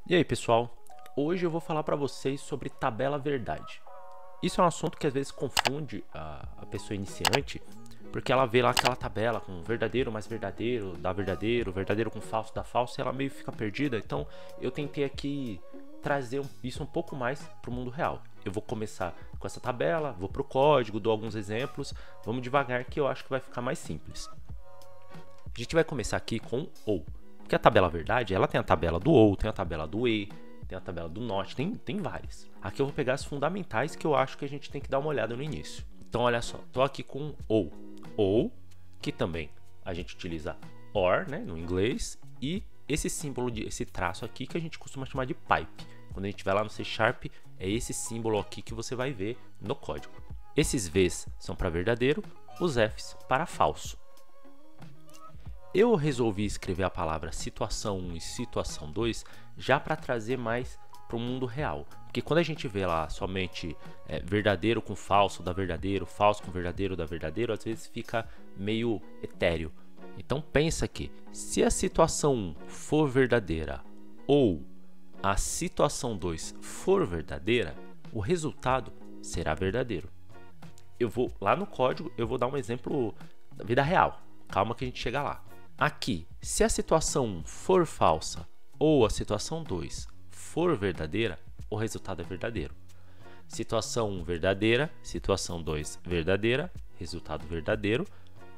E aí, pessoal? Hoje eu vou falar para vocês sobre tabela verdade. Isso é um assunto que às vezes confunde a pessoa iniciante, porque ela vê lá aquela tabela com verdadeiro mais verdadeiro, dá verdadeiro, verdadeiro com falso dá falso, e ela meio fica perdida. Então eu tentei aqui trazer isso um pouco mais para o mundo real. Eu vou começar com essa tabela, vou para o código, dou alguns exemplos, vamos devagar que eu acho que vai ficar mais simples. A gente vai começar aqui com ou. Porque a tabela verdade, ela tem a tabela do ou, tem a tabela do e, tem a tabela do not, tem várias. Aqui eu vou pegar as fundamentais que eu acho que a gente tem que dar uma olhada no início. Então olha só, tô aqui com ou, que também a gente utiliza or, né, no inglês, e esse símbolo, esse traço aqui que a gente costuma chamar de pipe. Quando a gente vai lá no C Sharp, é esse símbolo aqui que você vai ver no código. Esses V's são para verdadeiro, os F's para falso. Eu resolvi escrever a palavra situação 1 e situação 2 já para trazer mais para o mundo real. Porque quando a gente vê lá somente verdadeiro com falso dá verdadeiro, falso com verdadeiro dá verdadeiro, às vezes fica meio etéreo. Então pensa que se a situação 1 for verdadeira ou a situação 2 for verdadeira, o resultado será verdadeiro. Eu vou lá no código, eu vou dar um exemplo da vida real. Calma que a gente chega lá. Aqui, se a situação 1 for falsa ou a situação 2 for verdadeira, o resultado é verdadeiro. Situação 1 verdadeira, situação 2 verdadeira, resultado verdadeiro.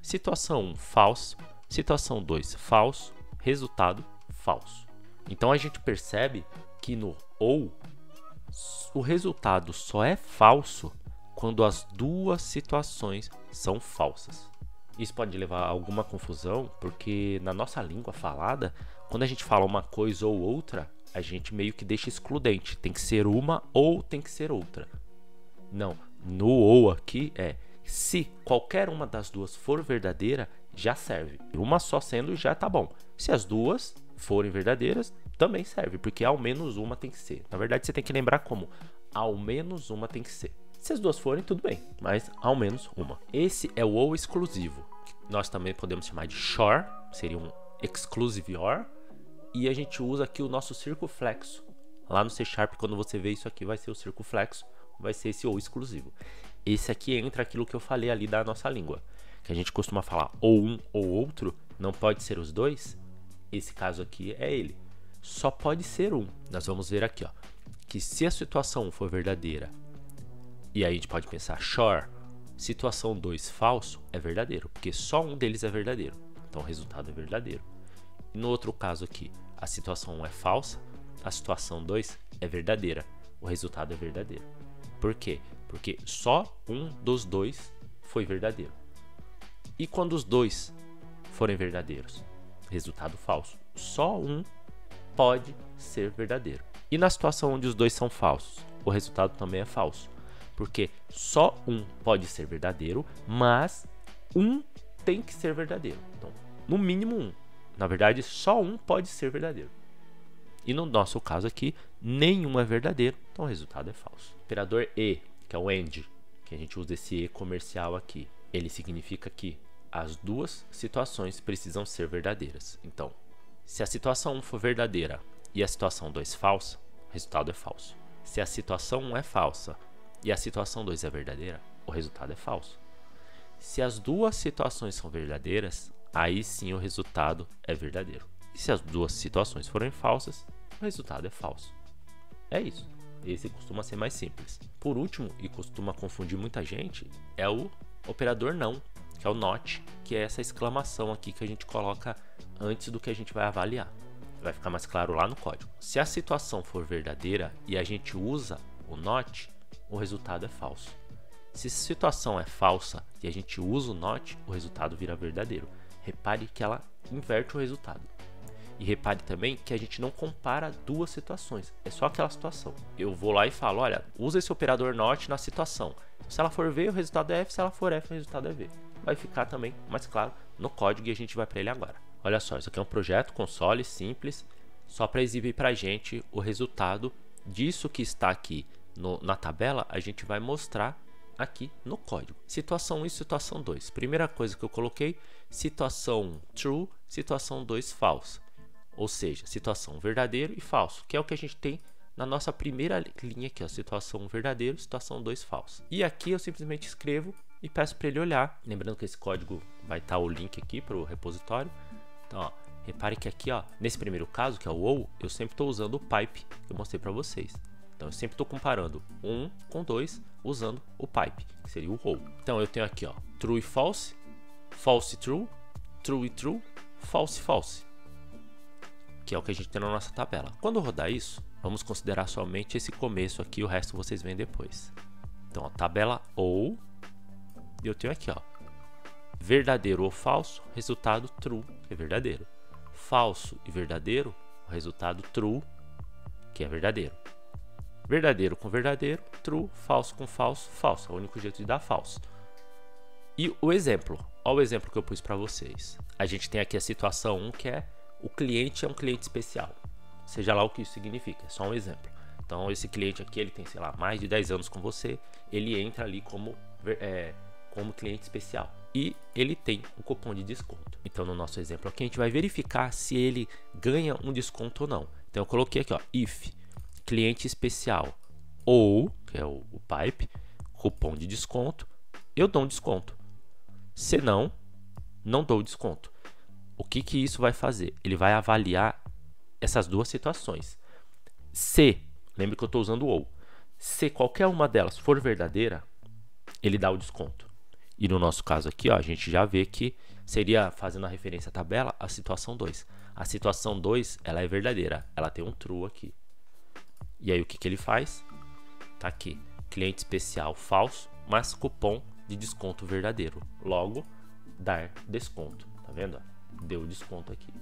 Situação 1 falso, situação 2 falso, resultado falso. Então a gente percebe que no ou, o resultado só é falso quando as duas situações são falsas. Isso pode levar a alguma confusão, porque na nossa língua falada, quando a gente fala uma coisa ou outra, a gente meio que deixa excludente. Tem que ser uma ou tem que ser outra. Não, no ou aqui é se qualquer uma das duas for verdadeira, já serve. Uma só sendo já tá bom. Se as duas forem verdadeiras, também serve, porque ao menos uma tem que ser. Na verdade, você tem que lembrar como ao menos uma tem que ser. Se as duas forem, tudo bem, mas ao menos uma. Esse é o ou exclusivo. Nós também podemos chamar de SHOR, seria um exclusive OR. E a gente usa aqui o nosso circunflexo. Lá no C Sharp, quando você vê isso aqui, vai ser o circunflexo, vai ser esse ou exclusivo. Esse aqui entra aquilo que eu falei ali da nossa língua, que a gente costuma falar ou um ou outro, não pode ser os dois. Esse caso aqui é ele. Só pode ser um. Nós vamos ver aqui, ó, que se a situação for verdadeira, e aí a gente pode pensar SHOR, situação 2 falso, é verdadeiro, porque só um deles é verdadeiro. Então o resultado é verdadeiro. E no outro caso aqui, a situação 1 é falsa, a situação 2 é verdadeira. O resultado é verdadeiro. Por quê? Porque só um dos dois foi verdadeiro. E quando os dois forem verdadeiros? Resultado falso. Só um pode ser verdadeiro. E na situação onde os dois são falsos, o resultado também é falso. Porque só um pode ser verdadeiro, mas um tem que ser verdadeiro. Então, no mínimo um. Na verdade, só um pode ser verdadeiro. E no nosso caso aqui, nenhum é verdadeiro, então o resultado é falso. O operador e, que é o AND, que a gente usa esse e comercial aqui, ele significa que as duas situações precisam ser verdadeiras. Então, se a situação 1 for verdadeira e a situação 2 falsa, o resultado é falso. Se a situação 1 é falsa e a situação 2 é verdadeira, o resultado é falso. Se as duas situações são verdadeiras, aí sim o resultado é verdadeiro. E se as duas situações forem falsas, o resultado é falso. É isso. Esse costuma ser mais simples. Por último, e costuma confundir muita gente, é o operador não, que é o not, que é essa exclamação aqui que a gente coloca antes do que a gente vai avaliar. Vai ficar mais claro lá no código. Se a situação for verdadeira e a gente usa o not, o resultado é falso. Se a situação é falsa e a gente usa o not, o resultado vira verdadeiro. Repare que ela inverte o resultado. E repare também que a gente não compara duas situações, é só aquela situação. Eu vou lá e falo, olha, usa esse operador not na situação. Se ela for V, o resultado é F, se ela for F, o resultado é V. Vai ficar também mais claro no código e a gente vai para ele agora. Olha só, isso aqui é um projeto console simples, só para exibir para a gente o resultado disso que está aqui na tabela, a gente vai mostrar aqui no código. Situação 1 e situação 2. Primeira coisa que eu coloquei, situação 1 true, situação 2 false. Ou seja, situação verdadeiro e falso, que é o que a gente tem na nossa primeira linha aqui, ó, situação verdadeiro, situação 2 falso. E aqui eu simplesmente escrevo e peço para ele olhar. Lembrando que esse código vai estar o link aqui para o repositório. Então, ó, repare que aqui, ó, nesse primeiro caso, que é o ou, eu sempre estou usando o pipe que eu mostrei para vocês. Então, eu sempre estou comparando 1 com 2 usando o pipe, que seria o ou. Então, eu tenho aqui, ó, true e false, false e true, true e true, false e false, que é o que a gente tem na nossa tabela. Quando eu rodar isso, vamos considerar somente esse começo aqui, o resto vocês veem depois. Então, ó, tabela ou, e eu tenho aqui, ó, verdadeiro ou falso, resultado true, que é verdadeiro. Falso e verdadeiro, resultado true, que é verdadeiro. Verdadeiro com verdadeiro, true, falso com falso, falso. É o único jeito de dar falso. E o exemplo, olha o exemplo que eu pus para vocês. A gente tem aqui a situação 1, que é o cliente é um cliente especial. Seja lá o que isso significa, é só um exemplo. Então esse cliente aqui, ele tem, sei lá, mais de 10 anos com você, ele entra ali como cliente especial. E ele tem um cupom de desconto. Então no nosso exemplo aqui a gente vai verificar se ele ganha um desconto ou não. Então eu coloquei aqui, ó, if cliente especial ou, que é o pipe, cupom de desconto, eu dou um desconto. Se não, não dou desconto. O que que isso vai fazer? Ele vai avaliar essas duas situações. Se, lembre que eu estou usando o ou, se qualquer uma delas for verdadeira, ele dá o desconto. E no nosso caso aqui, ó, a gente já vê que seria, fazendo a referência à tabela, a situação 2. A situação 2, ela é verdadeira, ela tem um true aqui. E aí o que que ele faz? Tá aqui, cliente especial falso, mas cupom de desconto verdadeiro. Logo, dar desconto. Tá vendo? Deu desconto aqui.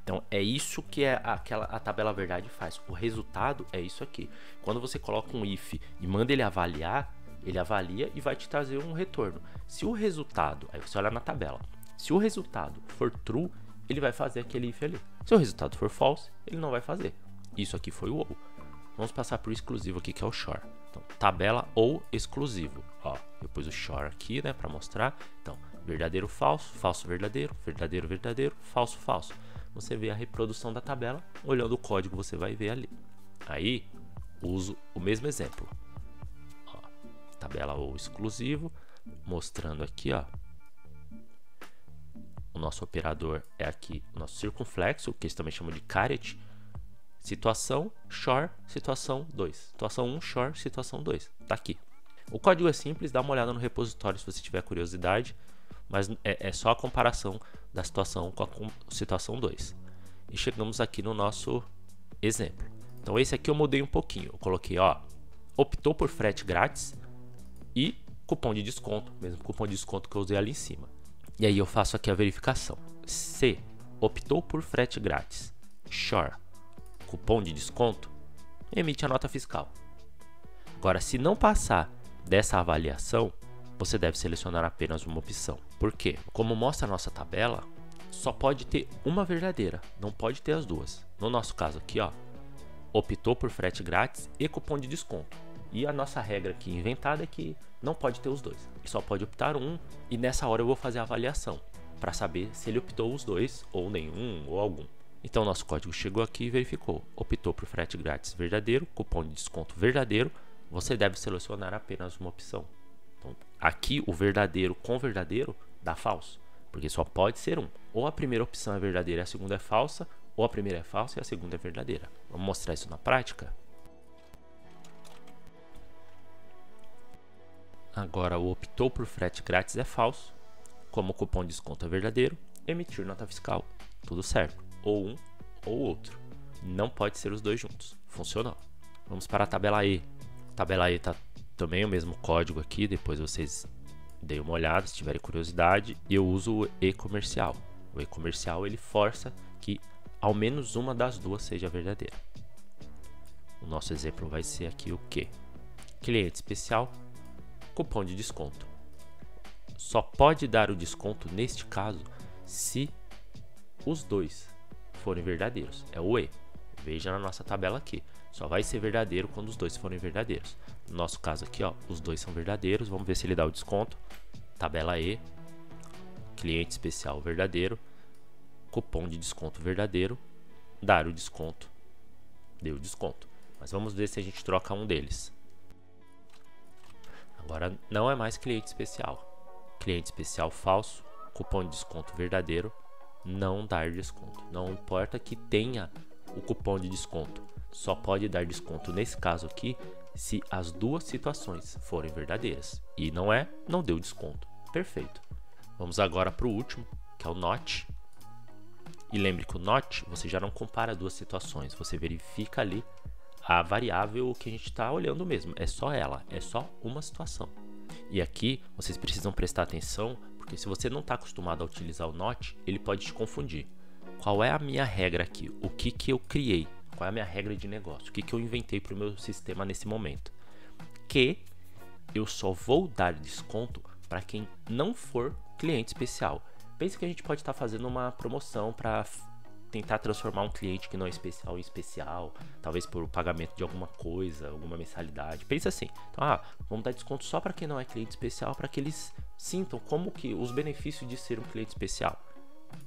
Então é isso que a tabela verdade faz. O resultado é isso aqui. Quando você coloca um if e manda ele avaliar, ele avalia e vai te trazer um retorno. Se o resultado, aí você olha na tabela, se o resultado for true, ele vai fazer aquele if ali. Se o resultado for false, ele não vai fazer. Isso aqui foi o ou. Vamos passar para o exclusivo aqui, que é o short. Então, tabela ou exclusivo. Ó, eu pus o short aqui, né, para mostrar. Então, verdadeiro, falso, falso, verdadeiro, verdadeiro, verdadeiro, falso, falso. Você vê a reprodução da tabela, olhando o código você vai ver ali. Aí, uso o mesmo exemplo. Ó, tabela ou exclusivo, mostrando aqui, ó. O nosso operador é aqui, o nosso circunflexo, que eles também chamam de caret. Situação, short, situação 2. Situação 1, short, situação 2. Tá aqui. O código é simples, dá uma olhada no repositório se você tiver curiosidade, mas é só a comparação da situação com a situação 2. E chegamos aqui no nosso exemplo. Então esse aqui eu mudei um pouquinho. Eu coloquei, ó, optou por frete grátis e cupom de desconto, mesmo cupom de desconto que eu usei ali em cima. E aí eu faço aqui a verificação. Se optou por frete grátis, short, cupom de desconto, emite a nota fiscal. Agora, se não passar dessa avaliação, você deve selecionar apenas uma opção. Por quê? Como mostra a nossa tabela, só pode ter uma verdadeira, não pode ter as duas. No nosso caso aqui, ó, optou por frete grátis e cupom de desconto. E a nossa regra aqui inventada é que não pode ter os dois. Ele só pode optar um, e nessa hora eu vou fazer a avaliação para saber se ele optou os dois, ou nenhum, ou algum. Então, nosso código chegou aqui e verificou. Optou por frete grátis verdadeiro, cupom de desconto verdadeiro. Você deve selecionar apenas uma opção. Então, aqui o verdadeiro com verdadeiro dá falso, porque só pode ser um. Ou a primeira opção é verdadeira e a segunda é falsa, ou a primeira é falsa e a segunda é verdadeira. Vamos mostrar isso na prática? Agora, o optou por frete grátis é falso. Como o cupom de desconto é verdadeiro, emitir nota fiscal. Tudo certo. Ou um ou outro. Não pode ser os dois juntos. Funcionou. Vamos para a tabela E. A tabela E está também o mesmo código aqui. Depois vocês deem uma olhada se tiverem curiosidade. E eu uso o E comercial. O E comercial ele força que ao menos uma das duas seja verdadeira. O nosso exemplo vai ser aqui o quê? Cliente especial, cupom de desconto. Só pode dar o desconto neste caso se os dois forem verdadeiros. É o E. Veja na nossa tabela aqui. Só vai ser verdadeiro quando os dois forem verdadeiros. No nosso caso aqui, ó, os dois são verdadeiros. Vamos ver se ele dá o desconto. Tabela E. Cliente especial verdadeiro. Cupom de desconto verdadeiro. dar o desconto. Deu desconto. Mas vamos ver se a gente troca um deles. Agora não é mais cliente especial. Cliente especial falso, cupom de desconto verdadeiro, não dar desconto. Não importa que tenha o cupom de desconto. Só pode dar desconto nesse caso aqui se as duas situações forem verdadeiras. E não deu desconto. Perfeito. Vamos agora para o último, que é o NOT. E lembre que o NOT, você já não compara duas situações. Você verifica ali a variável que a gente está olhando mesmo. É só ela, é só uma situação. E aqui vocês precisam prestar atenção, porque se você não está acostumado a utilizar o NOT, ele pode te confundir. Qual é a minha regra aqui? O que eu criei? Qual é a minha regra de negócio? O que eu inventei para o meu sistema nesse momento? Que eu só vou dar desconto para quem não for cliente especial. Pense que a gente pode estar fazendo uma promoção para tentar transformar um cliente que não é especial em especial, talvez por pagamento de alguma coisa, alguma mensalidade. Pensa assim, então, vamos dar desconto só para quem não é cliente especial, para que eles sintam como que os benefícios de ser um cliente especial.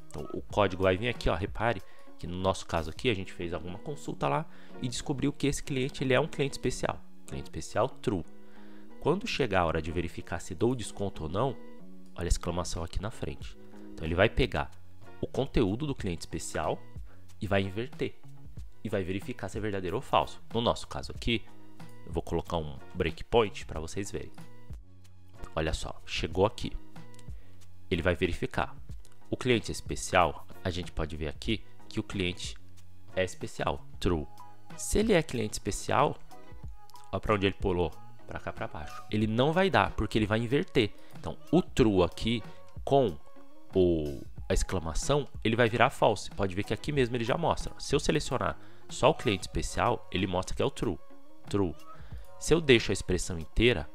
Então, o código vai vir aqui, ó, repare que no nosso caso aqui a gente fez alguma consulta lá e descobriu que esse cliente ele é um cliente especial true. Quando chegar a hora de verificar se dou desconto ou não, olha a exclamação aqui na frente. Então ele vai pegar o conteúdo do cliente especial e vai inverter e vai verificar se é verdadeiro ou falso. No nosso caso aqui, eu vou colocar um breakpoint para vocês verem. Olha só, chegou aqui. Ele vai verificar. O cliente especial, a gente pode ver aqui que o cliente é especial, true. Se ele é cliente especial, olha para onde ele pulou, para cá para baixo. Ele não vai dar, porque ele vai inverter. Então, o true aqui com a exclamação, ele vai virar false. Pode ver que aqui mesmo ele já mostra. Se eu selecionar só o cliente especial, ele mostra que é o true. Se eu deixo a expressão inteira,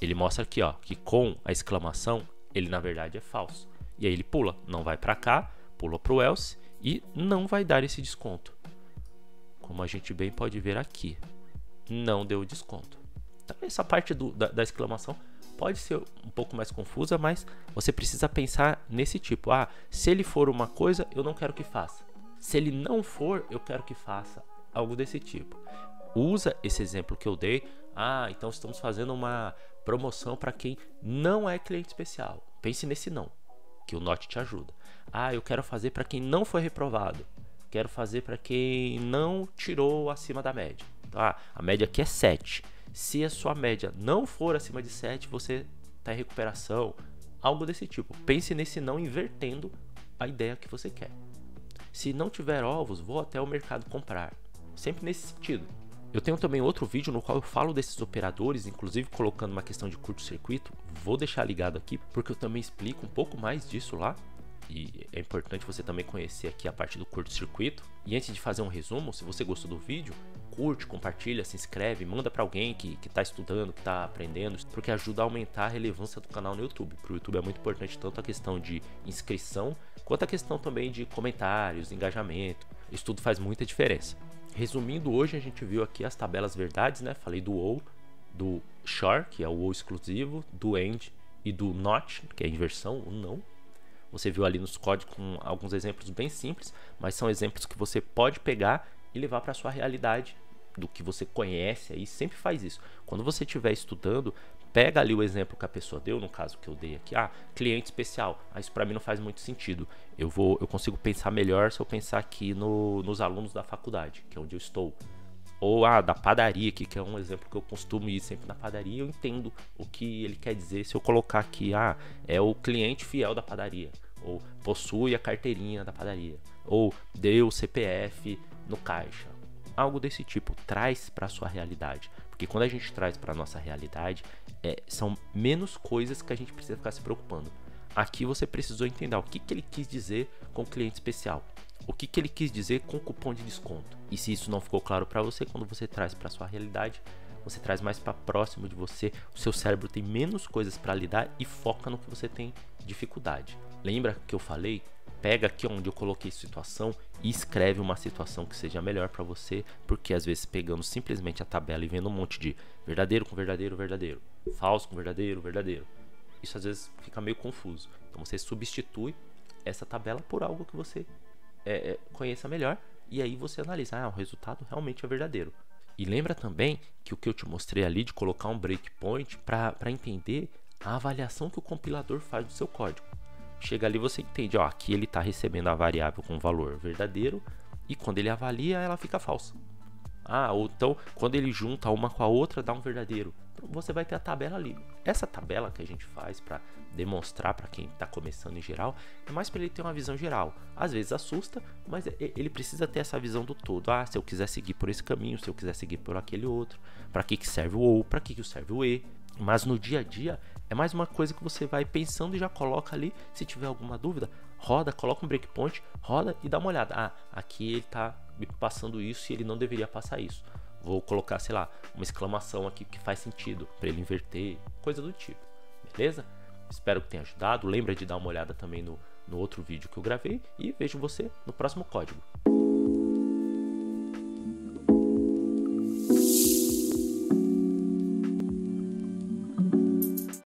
ele mostra aqui, ó, que com a exclamação, ele na verdade é falso. E aí ele pula, não vai para cá, pula para o else e não vai dar esse desconto. Como a gente bem pode ver aqui, não deu desconto. Então, essa parte da exclamação pode ser um pouco mais confusa, mas você precisa pensar nesse tipo. Se ele for uma coisa, eu não quero que faça. Se ele não for, eu quero que faça. Algo desse tipo. Usa esse exemplo que eu dei. Então estamos fazendo uma promoção para quem não é cliente especial. Pense nesse não, que o NOT te ajuda. Eu quero fazer para quem não foi reprovado. Quero fazer para quem não tirou acima da média. A média aqui é 7. Se a sua média não for acima de 7, você está em recuperação. Algo desse tipo. Pense nesse não invertendo a ideia que você quer. Se não tiver ovos, vou até o mercado comprar. Sempre nesse sentido. Eu tenho também outro vídeo no qual eu falo desses operadores, inclusive colocando uma questão de curto-circuito. Vou deixar ligado aqui, porque eu também explico um pouco mais disso lá. E é importante você também conhecer aqui a parte do curto-circuito. E antes de fazer um resumo, se você gostou do vídeo, curte, compartilha, se inscreve, manda para alguém que está estudando, que está aprendendo, porque ajuda a aumentar a relevância do canal no YouTube. Para o YouTube é muito importante tanto a questão de inscrição, quanto a questão também de comentários, engajamento. Isso tudo faz muita diferença. Resumindo, hoje a gente viu aqui as tabelas verdades, né? Falei do OR, do SHOR, que é o OR exclusivo, do AND e do NOT, que é a inversão, o não. Você viu ali nos códigos com alguns exemplos bem simples, mas são exemplos que você pode pegar e levar para a sua realidade, do que você conhece aí, sempre faz isso. Quando você estiver estudando, pega ali o exemplo que a pessoa deu, no caso que eu dei aqui, cliente especial. Isso para mim não faz muito sentido. Eu consigo pensar melhor se eu pensar aqui nos alunos da faculdade, que é onde eu estou. Ou da padaria aqui, que é um exemplo que eu costumo ir sempre na padaria, eu entendo o que ele quer dizer se eu colocar aqui, é o cliente fiel da padaria, ou possui a carteirinha da padaria, ou deu o CPF no caixa. Algo desse tipo, traz para a sua realidade, porque quando a gente traz para a nossa realidade, são menos coisas que a gente precisa ficar se preocupando. Aqui você precisou entender o que ele quis dizer com cliente especial. O que ele quis dizer com cupom de desconto. E se isso não ficou claro para você, quando você traz para sua realidade, você traz mais para próximo de você, o seu cérebro tem menos coisas para lidar e foca no que você tem dificuldade. Lembra que eu falei? Pega aqui onde eu coloquei situação e escreve uma situação que seja melhor para você, porque às vezes pegando simplesmente a tabela e vendo um monte de verdadeiro com verdadeiro, verdadeiro, falso com verdadeiro, verdadeiro, isso às vezes fica meio confuso. Então você substitui essa tabela por algo que você conheça melhor e aí você analisa, o resultado realmente é verdadeiro. E lembra também que o que eu te mostrei ali de colocar um breakpoint para entender a avaliação que o compilador faz do seu código. Chega ali, você entende, aqui ele está recebendo a variável com valor verdadeiro e quando ele avalia ela fica falsa. Ou então quando ele junta uma com a outra dá um verdadeiro. Então, você vai ter a tabela ali. Essa tabela que a gente faz para demonstrar para quem está começando em geral é mais para ele ter uma visão geral. Às vezes assusta, mas ele precisa ter essa visão do todo. Se eu quiser seguir por esse caminho, se eu quiser seguir por aquele outro, para que serve o OR, para que serve o E. Mas no dia a dia é mais uma coisa que você vai pensando e já coloca ali. Se tiver alguma dúvida, roda, coloca um breakpoint, roda e dá uma olhada. Aqui ele está me passando isso e ele não deveria passar isso. Vou colocar, sei lá, uma exclamação aqui que faz sentido para ele inverter, coisa do tipo. Beleza? Espero que tenha ajudado. Lembra de dar uma olhada também no outro vídeo que eu gravei e vejo você no próximo código.